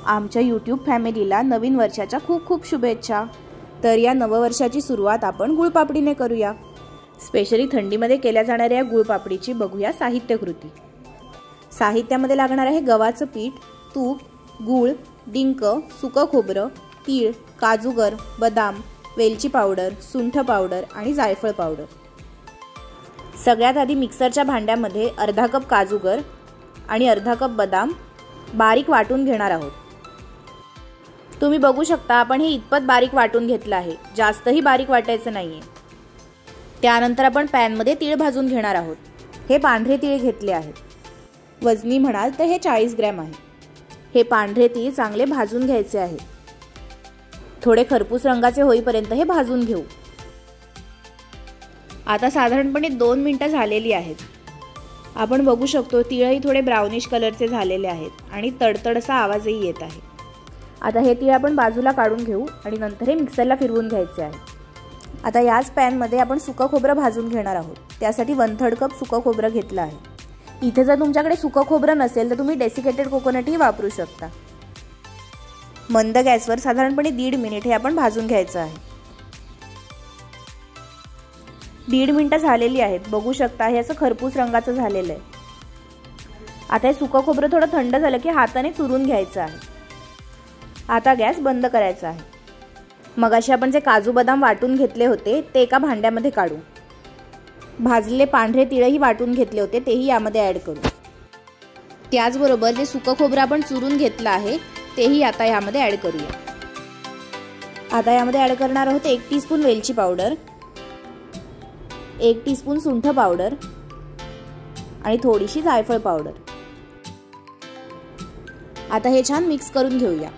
आमच्या यूट्यूब फॅमिलीला नवीन वर्षाच्या खूप खूप शुभेच्छा। तर या नववर्षाची सुरुवात आपण गुळपापडीने करूया। स्पेशली थंडीमध्ये केल्या जाणाऱ्या गुळपापडीची बघूया साहित्यकृती। साहित्यामध्ये लागणार आहे गव्हाचं पीठ, तूप, गूळ, डिंक, सुकं खोबरं, तीळ, काजूगर, बदाम, वेलची पावडर, सुंठ पावडर आणि जायफळ पावडर। सगळ्यात आधी मिक्सरच्या भांड्यामध्ये अर्धा कप काजूगर आणि अर्धा कप बदाम बारीक वाटून घेणार आहोत। तुम्ही बघू शकता आपण हे इतपत बारीक वाटून घेतलं आहे, जास्तही बारीक वाटायचं नाहीये। त्यानंतर आपण पॅन मध्ये तीळ भाजून घेणार आहोत। हे पांढरे तीळ घेतले आहेत। वजनी म्हणाल तर हे 40 ग्रॅम आहे। हे पांढरे तीळ चांगले भाजून घ्यायचे आहे। थोडे खरपूस रंगाचे होईपर्यंत हे भाजून घेऊ। आता साधारणपणे 2 मिनिटं झालेली आहेत। आपण बघू शकतो तीळही थोडे ब्राउनिश कलरचे झालेले आहेत आणि तडतड असा आवाजही येत आहे। आता हे तीळ आपण बाजूला काढून घेऊ आणि नंतर हे मिक्सरला फिरवून घ्यायचे आहे। आता याच पॅन मध्ये आपण सुकं खोबरं भाजून घेणार आहोत। त्यासाठी 1/3 कप सुकं खोबरं घेतलं आहे। इथे जर तुमच्याकडे सुकं खोबरं नसेल तर तुम्ही डेसिकेटेड कोकोनटही वापरू शकता। मंद गॅसवर साधारणपणे 1.5 मिनिट हे आपण भाजून घ्यायचं आहे। 1.5 मिनिटं झालेली आहेत। बघू शकता हे असं खरपूस रंगाचं झालेलं आहे। आता हे सुकं खोबरं थोडं थंड झालं की हाताने चुरून घ्यायचं आहे। आता गॅस बंद करायचा आहे। मगाशी आपण जे काजू बदाम वाटून घेतले होते ते एका भांड्यामध्ये काढू। भाजलेले पांढरे तीळही वाटून घेतले होते तेही यामध्ये ॲड करू। त्याचबरोबर जे सुकं खोबरं आपण चुरून घेतलं आहे तेही आता यामध्ये ॲड करूया। आता यामध्ये ॲड करणार आहोत 1 टीस्पून वेलची पावडर, 1 टीस्पून सुंठ पावडर आणि थोडीशी जायफळ पावडर। आता हे छान मिक्स करून घेऊया।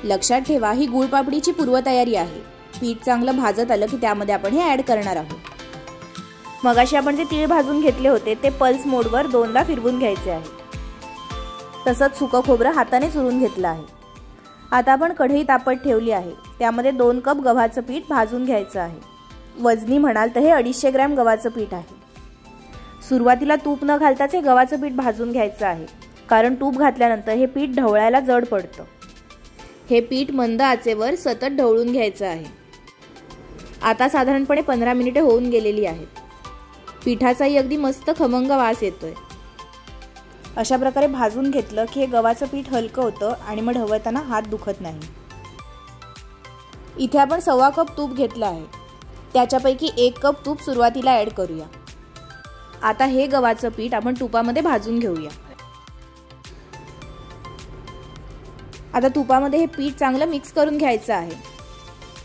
लक्षात ठेवा ही गुळपापडीची पूर्वतयारी आहे। पीठ चांगलं भाजत आलं की त्यामध्ये आपण हे ॲड करणार आहोत। मगाशी आपण जे तीळ भाजून घेतले होते ते पल्स मोडवर 2दा फिरवून घ्यायचे आहे। तसंच सुकं खोबरं हाताने चुरून घेतलं आहे। आता आपण कढई तापत ठेवली आहे। त्यामध्ये 2 कप गव्हाचं पीठ भाजून घ्यायचं आहे। वजनी म्हणाल तर हे 250 ग्रॅम गव्हाचं पीठ आहे। सुरुवातीला तूप न घालताच हे गव्हाचं पीठ भाजून घ्यायचं आहे, कारण तूप घातल्यानंतर हे पीठ ढवळायला जड पडतं। हे पीठ मंद आचेवर सतत ढवळून घ्यायचं आहे। आता साधारणपणे 15 मिनिटे होऊन गेलेली आहेत। पिठाचाही अगदी मस्त खमंग वास येतोय। अशा प्रकारे भाजून घेतलं की हे गव्हाचं पीठ हलकं होतं आणि मग ढवळताना हात दुखत नाही। इथे आपण 1/4 कप तूप घेतलं आहे। त्याच्यापैकी 1 कप तूप सुरुवातीला ॲड करूया। आता हे गव्हाचं पीठ आपण तुपामध्ये भाजून घेऊया। आता तुपामध्ये हे पीठ चांगलं मिक्स करून घ्यायचं आहे।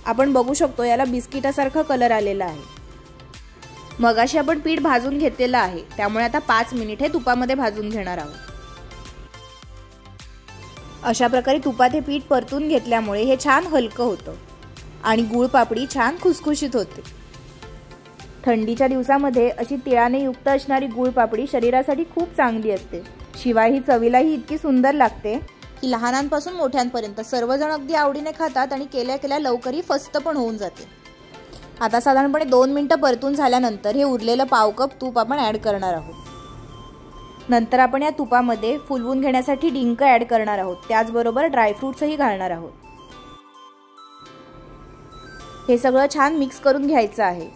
आपण बघू शकतो याला बिस्किटासारखा कलर आलेला आहे। मगाशी आपण पीठ भाजून घेतलेलं आहे, त्यामुळे आता 5 मिनिट हे तुपामध्ये भाजून घेणार आहोत। अशा प्रकारे तुपात हे पीठ परतून घेतल्यामुळे हे छान हलकं होतं आणि गुळपापडी छान खुसखुशीत होते। थंडीच्या दिवसामध्ये अशी तिळाने युक्त असणारी गुळपापडी शरीरासाठी खूप चांगली असते। शिवाय ही चवीलाही इतकी सुंदर लागते की लहानांपासून मोठ्यांपर्यंत सर्वजण अगदी आवडीने खातात आणि केल्या केल्या लवकरही फस्त पण होऊन जाते। आता साधारणपणे 2 मिनिटं परतून झाल्यानंतर हे उरलेलं 1/4 कप तूप आपण ॲड करणार आहोत। नंतर आपण या तुपामध्ये फुलवून घेण्यासाठी डिंक ॲड करणार आहोत। त्याचबरोबर ड्रायफ्रूट्सही घालणार आहोत। हे सगळं छान मिक्स करून घ्यायचं आहे।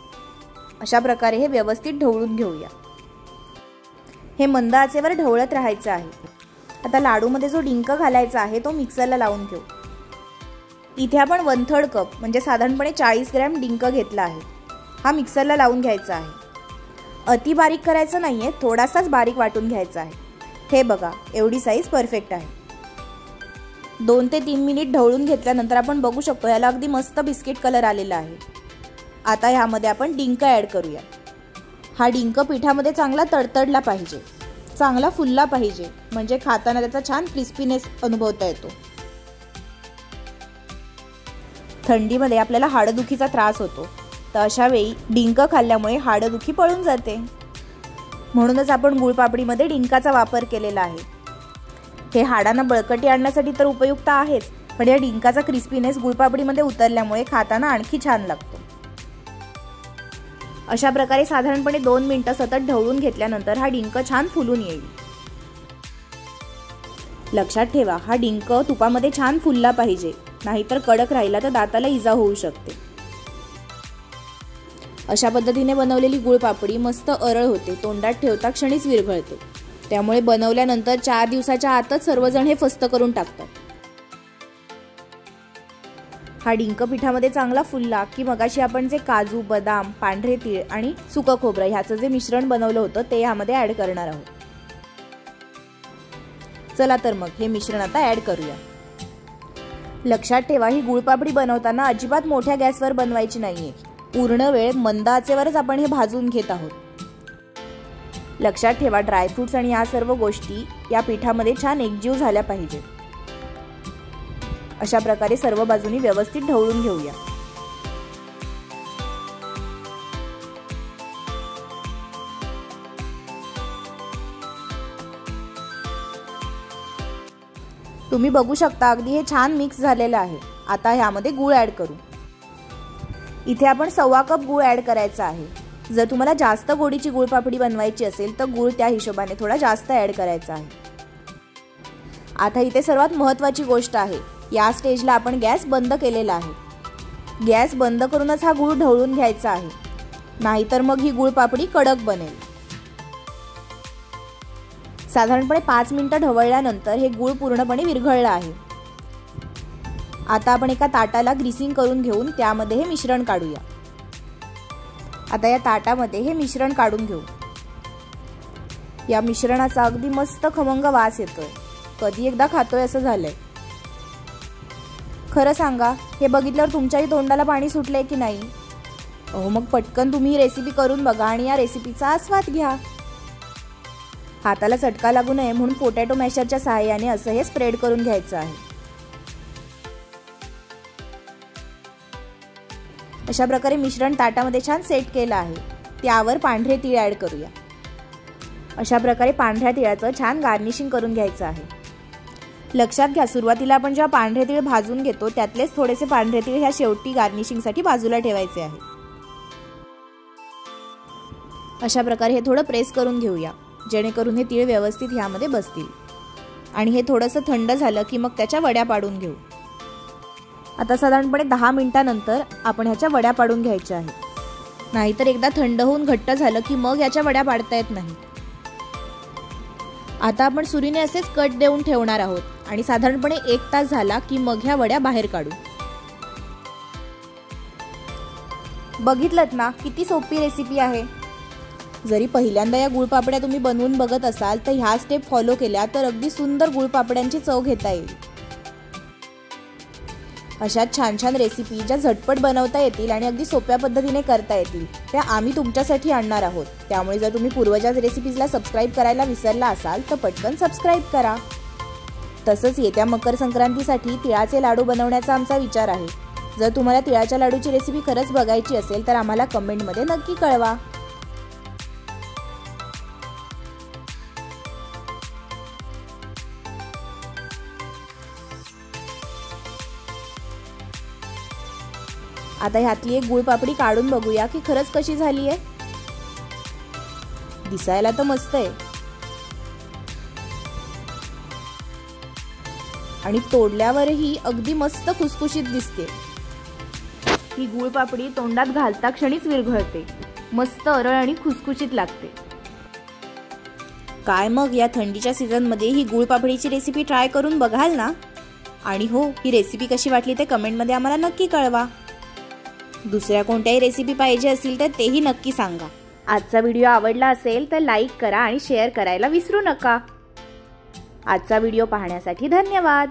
अशा प्रकारे हे व्यवस्थित ढवळून घेऊया। हे मंद आचेवर ढवळत राहायचं आहे। आता लाडूमध्ये जो डिंक घालायचा आहे तो मिक्सरला लावून घेऊ। इथे आपण 1/3 कप म्हणजे साधारणपणे 40 ग्रॅम डिंक घेतला आहे। हा मिक्सरला लावून घ्यायचा आहे। अति बारीक करायचं नाहीये, थोडासाच बारीक वाटून घ्यायचा आहे। हे बघा एवढी साईज परफेक्ट आहे। 2 ते 3 मिनिट ढवळून घेतल्यानंतर आपण बघू शकतो याला अगदी मस्त बिस्किट कलर आलेला आहे। आता ह्यामध्ये आपण डिंक ॲड करूया। हा डिंक पिठामध्ये चांगला तडतडला पाहिजे, चांगला फुलला पाहिजे, म्हणजे खाताना त्याचा छान क्रिस्पीनेस अनुभवता येतो। थंडीमध्ये आपल्याला हाडदुखीचा त्रास होतो, तर अशा वेळी डिंक खाल्ल्यामुळे हाडदुखी पळून जाते। म्हणूनच आपण गुळपापडीमध्ये डिंकाचा वापर केलेला आहे। हे हाडांना बळकटी आणण्यासाठी तर उपयुक्त आहेच, पण या डिंकाचा क्रिस्पीनेस गुळपापडीमध्ये उतरल्यामुळे खाताना आणखी छान लागतो। अशा प्रकारे साधारणपणे 2 मिनिटं सतत ढवळून घेतल्यानंतर हा डिंक छान फुलून येईल। लक्षात ठेवा, हा डिंक तुपामध्ये छान फुलला पाहिजे, नाहीतर कडक राहिला तर दाताला इजा होऊ शकते। अशा पद्धतीने बनवलेली गुळपापडी मस्त अरळ होते, तोंडात ठेवता क्षणीच विरघळते। त्यामुळे बनवल्यानंतर 4 दिवसाच्या आतच सर्वजण हे फस्त करून टाकतात। हा डिंक पिठामध्ये चांगला फुलला की मगाशी आपण जे काजू, बदाम, पांढरे तीळ आणि सुकं खोबरं ह्याचं जे मिश्रण बनवलं होतं ते यामध्ये ऍड करणार आहोत। चला तर मग हे मिश्रण आता ऍड करूया। लक्षात ठेवा, ही गुळपापडी बनवताना अजिबात मोठ्या गॅसवर बनवायची नाहीये, पूर्ण वेळ मंद आचेवरच आपण हे भाजून घेत आहोत। लक्षात ठेवा, ड्रायफ्रुट्स आणि या सर्व गोष्टी या पिठामध्ये छान एकजीव झाल्या पाहिजेत। अशा प्रकारे सर्व बाजूनी व्यवस्थित ढवळून घेऊया। तुम्ही बघू शकता, अगदी हे छान मिक्स झालेलं आहे। आता ह्यामध्ये गूळ ऍड करू। इथे आपण 1/4 कप गूळ ऍड करायचा आहे। जर तुम्हाला जास्त गोडीची गुळपापडी बनवायची असेल तर गूळ त्या हिशोबाने थोडा जास्त ऍड करायचा आहे। आता इथे सर्वात महत्त्वाची गोष्ट आहे, या स्टेजला आपण गॅस बंद केलेला आहे। गॅस बंद करूनच हा गूळ ढवळून घ्यायचा आहे, नाहीतर मग ही गुळपापडी कडक बनेल। साधारणपणे 5 मिनिटं ढवळल्यानंतर हे गूळ पूर्णपणे विरघळलं आहे। आता आपण एका ताटाला ग्रीसिंग करून घेऊन त्यामध्ये हे मिश्रण काढूया। आता या ताटामध्ये हे मिश्रण काढून घेऊ। या मिश्रणाचा अगदी मस्त खमंग वास येतोय, कधी एकदा खातोय असं झालंय। खरं सांगा, हे बघितल्यावर तुमच्याही तोंडाला पाणी सुटलंय की नाही? मग पटकन तुम्ही ही रेसिपी करून बघा आणि या रेसिपीचा आस्वाद घ्या। हाताला चटका लागू नये म्हणून पोटॅटो मॅशरच्या सहाय्याने असं हे स्प्रेड करून घ्यायचं आहे। अशा प्रकारे मिश्रण ताटामध्ये छान सेट केलं आहे। त्यावर पांढरे तीळ ऍड करूया। अशा प्रकारे पांढऱ्या तिळाचं छान गार्निशिंग करून घ्यायचं आहे। लक्षात घ्या, सुरुवातीला आपण जेव्हा पांढरे तीळ भाजून घेतो त्यातलेच थोडेसे पांढरे तीळ ह्या शेवटी गार्निशिंगसाठी बाजूला ठेवायचे आहे। अशा प्रकारे हे थोडं प्रेस करून घेऊया, जेणेकरून हे तीळ व्यवस्थित ह्यामध्ये बसतील। आणि हे थोडंसं थंड झालं की मग त्याच्या वड्या पाडून घेऊ। आता साधारणपणे 10 मिनिटांनंतर आपण ह्याच्या वड्या पाडून घ्यायच्या आहेत, नाहीतर एकदा थंड होऊन घट्ट झालं की मग याच्या वड्या पाडता येत नाही। आता आपण सुरीने असेच कट देऊन ठेवणार आहोत आणि साधारणपणे 1 तास झाला की मग ह्या वड्या बाहेर काढू। बघितलत ना, किती सोपी रेसिपी आहे। जरी पहिल्यांदा या गुळपापड्या तुम्ही बनवून बघत असाल तर ह्या स्टेप फॉलो केल्या तर अगदी सुंदर गुळपापड्यांची चव घेता येईल। अशा छान छान रेसिपी ज्या झटपट बनवता येतील आणि अगदी सोप्या पद्धतीने करता येतील त्या आम्ही तुमच्यासाठी आणणार आहोत। त्यामुळे जर तुम्ही पूर्वजाच रेसिपीजला सबस्क्राईब करायला विसरला असाल तर पटकन सबस्क्राईब करा। तसंच येत्या मकर संक्रांतीसाठी तिळाचे लाडू बनवण्याचा आमचा विचार आहे। जर तुम्हाला तिळाच्या लाडूची रेसिपी खरंच बघायची असेल तर आम्हाला कमेंटमध्ये नक्की कळवा। आता ह्यातली एक गुळपापडी काढून बघूया की खरंच कशी झाली आहे। दिसायला तर मस्त आहे आणि तोडल्यावरही अगदी मस्त खुसखुशीत दिसते। ही गुळपापडी तोंडात घालता क्षणीच विरघळते, मस्त अरळ आणि खुसखुशीत लागते। काय मग या थंडीच्या सीझनमध्ये ही गुळपापडीची रेसिपी ट्राय करून बघाल ना? आणि हो, ही रेसिपी कशी वाटली ते कमेंटमध्ये आम्हाला नक्की कळवा। दुसऱ्या कोणत्याही रेसिपी पाहिजे असतील तर तेही नक्की सांगा। आजचा व्हिडिओ आवडला असेल तर लाईक करा आणि शेअर करायला विसरू नका। आजचा व्हिडिओ पाहण्यासाठी धन्यवाद।